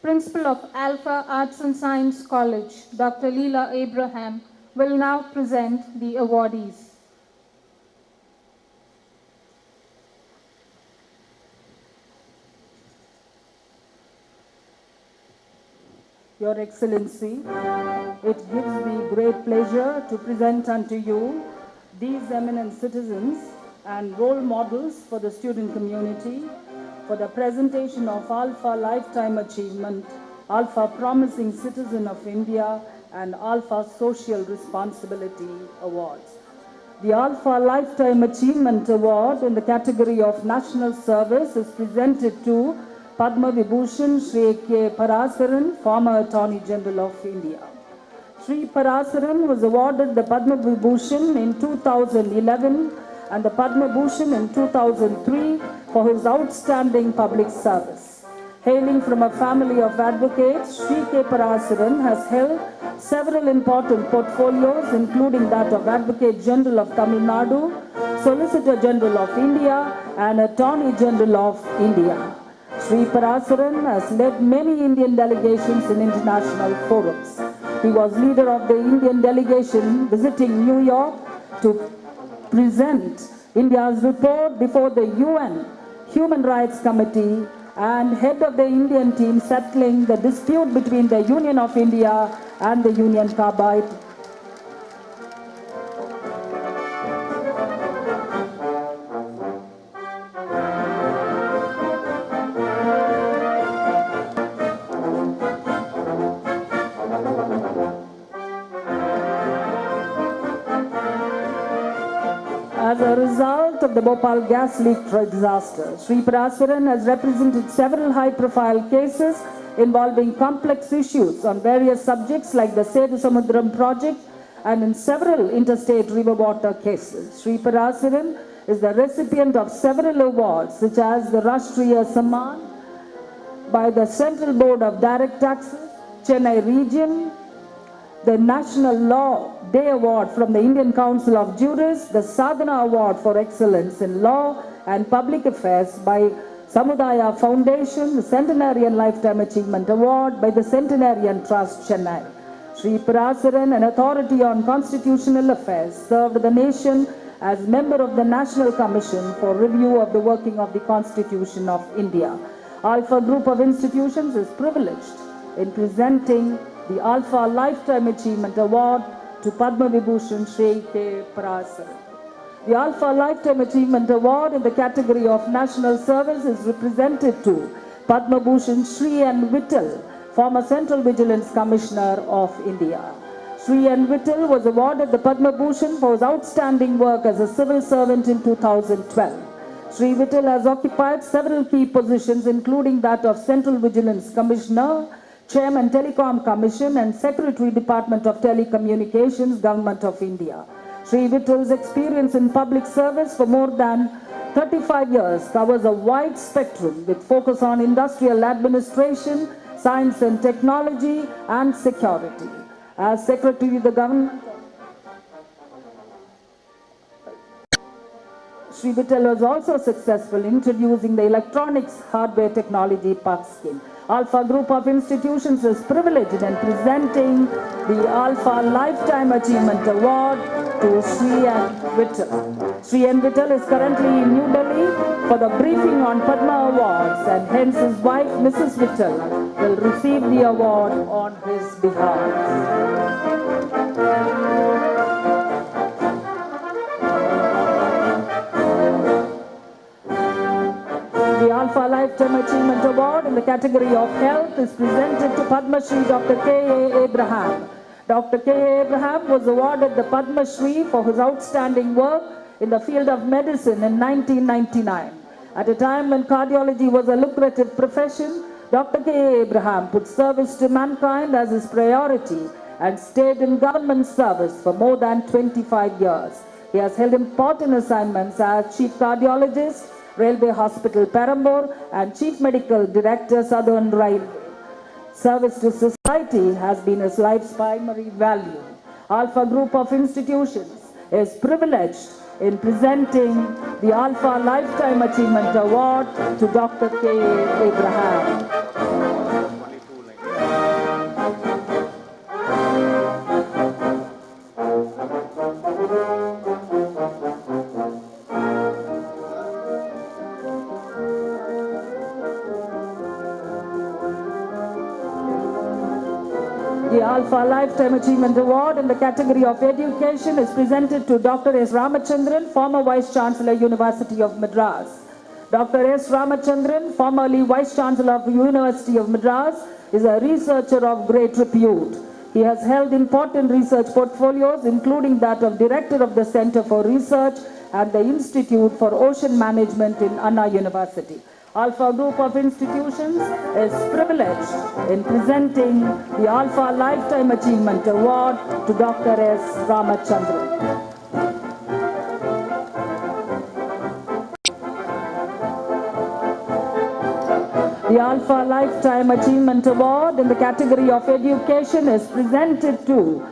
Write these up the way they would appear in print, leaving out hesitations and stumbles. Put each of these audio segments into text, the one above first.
Principal of Alpha Arts and Science College, Dr. Leela Abraham, will now present the awardees. Your Excellency, it gives me great pleasure to present unto you these eminent citizens and role models for the student community for the presentation of Alpha Lifetime Achievement, Alpha Promising Citizen of India, and Alpha Social Responsibility Awards. The Alpha Lifetime Achievement Award in the category of National Service is presented to Padma Vibhushan Shri K. Parasaran, former Attorney General of India. Shri Parasaran was awarded the Padma Vibhushan in 2011 and the Padma Bhushan in 2003 for his outstanding public service. Hailing from a family of advocates, Shri K. Parasaran has held several important portfolios, including that of Advocate General of Tamil Nadu, Solicitor General of India, and Attorney General of India. Shri Parasaran has led many Indian delegations in international forums. He was leader of the Indian delegation visiting New York to present India's report before the UN Human Rights Committee and head of the Indian team settling the dispute between the Union of India and the Union Carbide. As a result of the Bhopal gas leak disaster, Shri Parasaran has represented several high-profile cases involving complex issues on various subjects like the Setu Samudram project and in several interstate river water cases. Shri Parasaran is the recipient of several awards such as the Rashtriya Samman by the Central Board of Direct Taxes, Chennai Region, the National Law Day Award from the Indian Council of Jurists, the Sadhana Award for Excellence in Law and Public Affairs by Samudaya Foundation, the Centenarian Lifetime Achievement Award by the Centenarian Trust, Chennai. Shri Parasaran, an authority on constitutional affairs, served the nation as member of the National Commission for Review of the Working of the Constitution of India. Alpha Group of Institutions is privileged in presenting the Alpha Lifetime Achievement Award to Padma Vibhushan Shri K. Parasaran. The Alpha Lifetime Achievement Award in the category of National Service is represented to Padma Bhushan Shri N. Vittal, former Central Vigilance Commissioner of India. Shri N. Vittal was awarded the Padma Bhushan for his outstanding work as a civil servant in 2012. Shri Vittal has occupied several key positions, including that of Central Vigilance Commissioner, Chairman Telecom Commission and Secretary Department of Telecommunications, Government of India. Shri Vittal's experience in public service for more than 35 years covers a wide spectrum with focus on industrial administration, science and technology and security. As Secretary of the Government, Shri Vittal was also successful in introducing the Electronics Hardware Technology Park Scheme. Alpha Group of Institutions is privileged in presenting the Alpha Lifetime Achievement Award to Shri N. Vittal. Shri N. Vittal is currently in New Delhi for the briefing on Padma Awards, and hence his wife, Mrs. Vittal, will receive the award on his behalf. The Alpha Lifetime Achievement Award in the category of Health is presented to Padma Shri Dr. K.A. Abraham. Dr. K.A. Abraham was awarded the Padma Shri for his outstanding work in the field of medicine in 1999. At a time when cardiology was a lucrative profession, Dr. K.A. Abraham put service to mankind as his priority and stayed in government service for more than 25 years. He has held important assignments as Chief Cardiologist, Railway Hospital Perambur, and Chief Medical Director, Southern Railway. Service to society has been his life's primary value. Alpha Group of Institutions is privileged in presenting the Alpha Lifetime Achievement Award to Dr. K. Abraham. The Alpha Lifetime Achievement Award in the category of Education is presented to Dr. S. Ramachandran, former Vice Chancellor, University of Madras. Dr. S. Ramachandran, formerly Vice Chancellor of University of Madras, is a researcher of great repute. He has held important research portfolios, including that of Director of the Center for Research at the Institute for Ocean Management in Anna University. Alpha Group of Institutions is privileged in presenting the Alpha Lifetime Achievement Award to Dr. S. Ramachandran. The Alpha Lifetime Achievement Award in the category of Education is presented to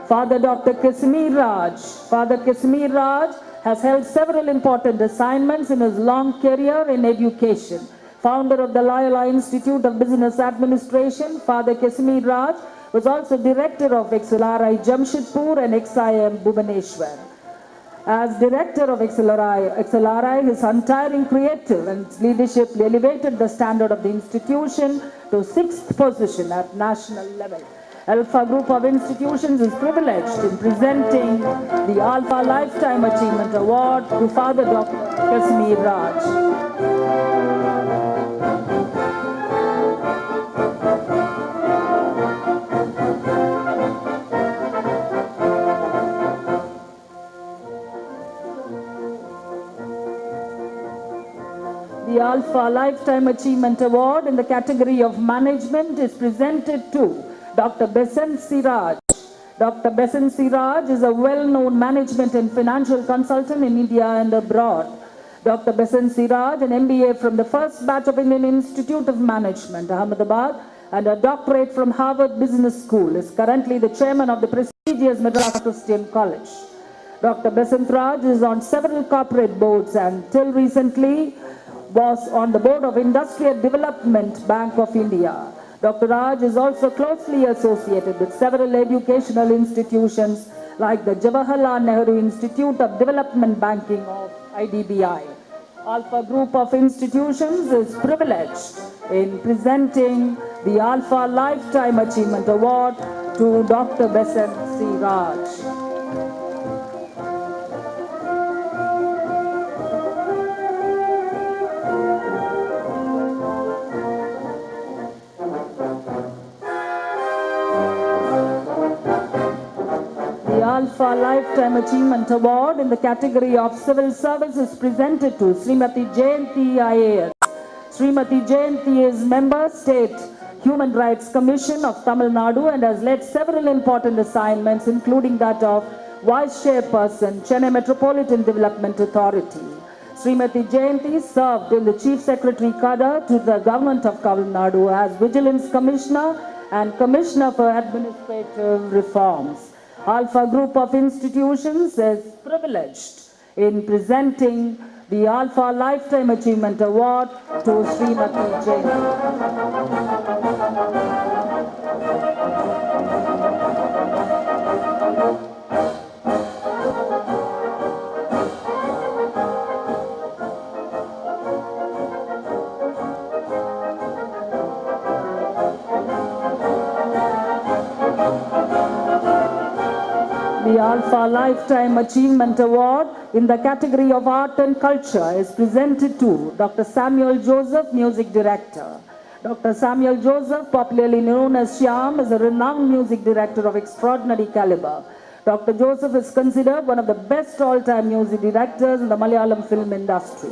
Father Dr. Kasimir Raj. Father Kasimir Raj has held several important assignments in his long career in education. Founder of the Loyola Institute of Business Administration, Father Kasimir Raj was also Director of XLRI Jamshedpur and XIM Bhubaneswar. As Director of XLRI, his untiring creative and leadership elevated the standard of the institution to 6th position at national level. Alpha Group of Institutions is privileged in presenting the Alpha Lifetime Achievement Award to Father Dr. Kasimir Raj. The Alpha Lifetime Achievement Award in the category of Management is presented to Dr. Besant Siraj. Dr. Besant Siraj is a well-known management and financial consultant in India and abroad. Dr. Besant Siraj, an MBA from the first batch of Indian Institute of Management, Ahmedabad, and a doctorate from Harvard Business School, is currently the chairman of the prestigious Madras Christian College. Dr. Besant Raj is on several corporate boards and till recently was on the board of Industrial Development Bank of India. Dr. Raj is also closely associated with several educational institutions like the Jawaharlal Nehru Institute of Development Banking of IDBI. Alpha Group of Institutions is privileged in presenting the Alpha Lifetime Achievement Award to Dr. Besant Siraj. The Alpha Lifetime Achievement Award in the category of Civil Service is presented to Srimati Jayanti IAS. Srimati Jayanti is Member State Human Rights Commission of Tamil Nadu and has led several important assignments, including that of Vice Chairperson, Chennai Metropolitan Development Authority. Srimati Jayanti served in the Chief Secretary cadre to the Government of Tamil Nadu as Vigilance Commissioner and Commissioner for Administrative Reforms. Alpha Group of Institutions is privileged in presenting the Alpha Lifetime Achievement Award to Srimati Jayanti. The Alpha Lifetime Achievement Award in the category of Art and Culture is presented to Dr. Samuel Joseph, Music Director. Dr. Samuel Joseph, popularly known as Shyam, is a renowned music director of extraordinary caliber. Dr. Joseph is considered one of the best all-time music directors in the Malayalam film industry.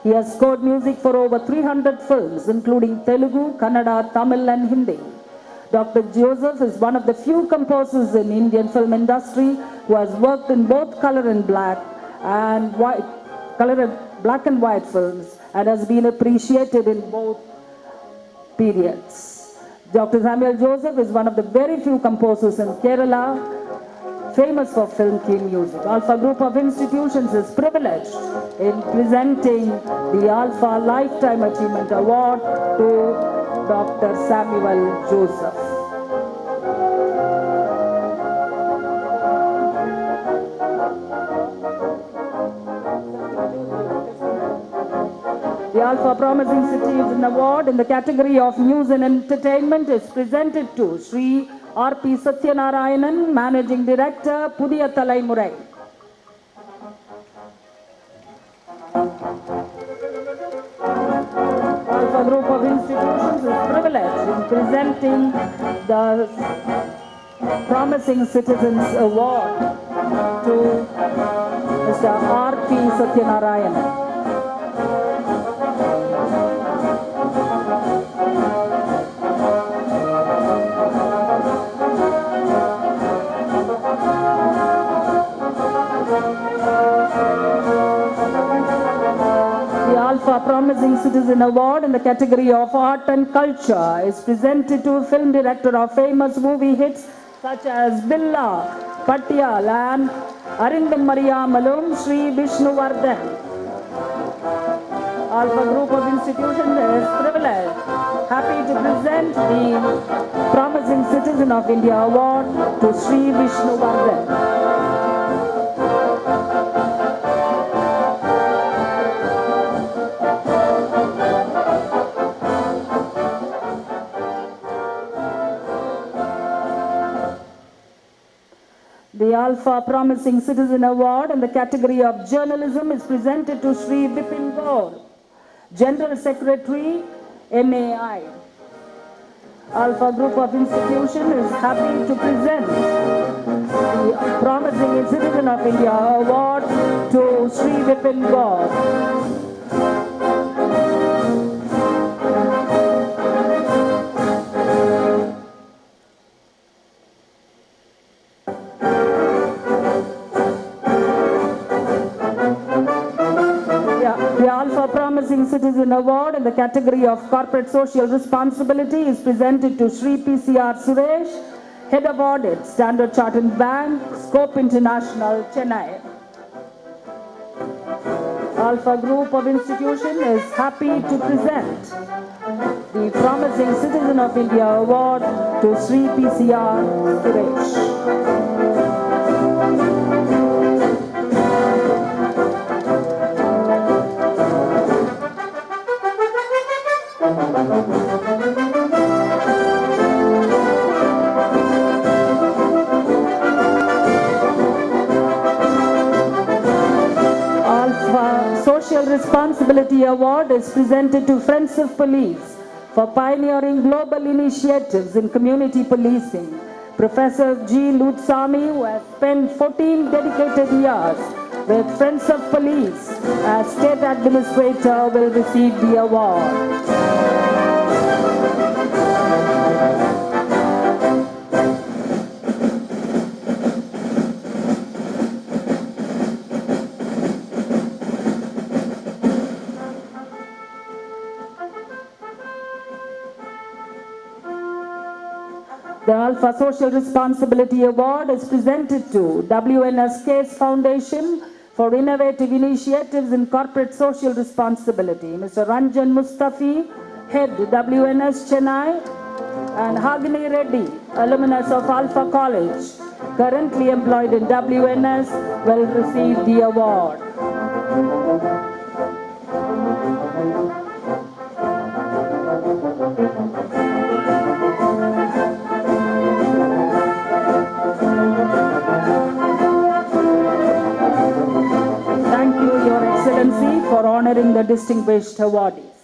He has scored music for over 300 films, including Telugu, Kannada, Tamil and Hindi. Dr. Joseph is one of the few composers in Indian film industry who has worked in both color and black and white films and has been appreciated in both periods. Dr. Samuel Joseph is one of the very few composers in Kerala famous for film theme music. Alpha Group of Institutions is privileged in presenting the Alpha Lifetime Achievement Award to Dr. Samuel Joseph. The Alpha Promising Citizen Award in the category of News and Entertainment is presented to Sri R.P. Satyanarayanan, Managing Director, Pudiya Thalaimurai. Alpha Group of Institutions is privileged in presenting the Promising Citizens Award to Mr. R.P. Satyanarayanan. The Alpha Promising Citizen Award in the category of Art and Culture is presented to a film director of famous movie hits such as Billa, Pattiyal and Arindam Mariyamalum, Sri Vishnuvardhan. Alpha Group of Institutions is privileged, happy to present the Promising Citizen of India Award to Sri Vishnuvardhan. The Alpha Promising Citizen Award in the category of Journalism is presented to Sri Vipin Gaur, General Secretary, MAI. Alpha Group of Institutions is happy to present the Promising Citizen of India Award to Sri Vipin Gaur. The Alpha Promising Citizen Award in the category of Corporate Social Responsibility is presented to Sri PCR Suresh, Head of Audit, Standard Chartered Bank, Scope International, Chennai. Alpha Group of Institutions is happy to present the Promising Citizen of India Award to Sri PCR Suresh. Alpha Social Responsibility Award is presented to Friends of Police for pioneering global initiatives in community policing. Professor G. Lutsami, who has spent 14 dedicated years with Friends of Police as State Administrator, will receive the award. The Alpha Social Responsibility Award is presented to WNS Case Foundation for innovative initiatives in corporate social responsibility. Mr. Ranjan Mustafi, Head WNS Chennai, and Hagini Reddy, alumnus of Alpha College, currently employed in WNS, will receive the award. Thank you, Your Excellency, for honoring the distinguished awardees.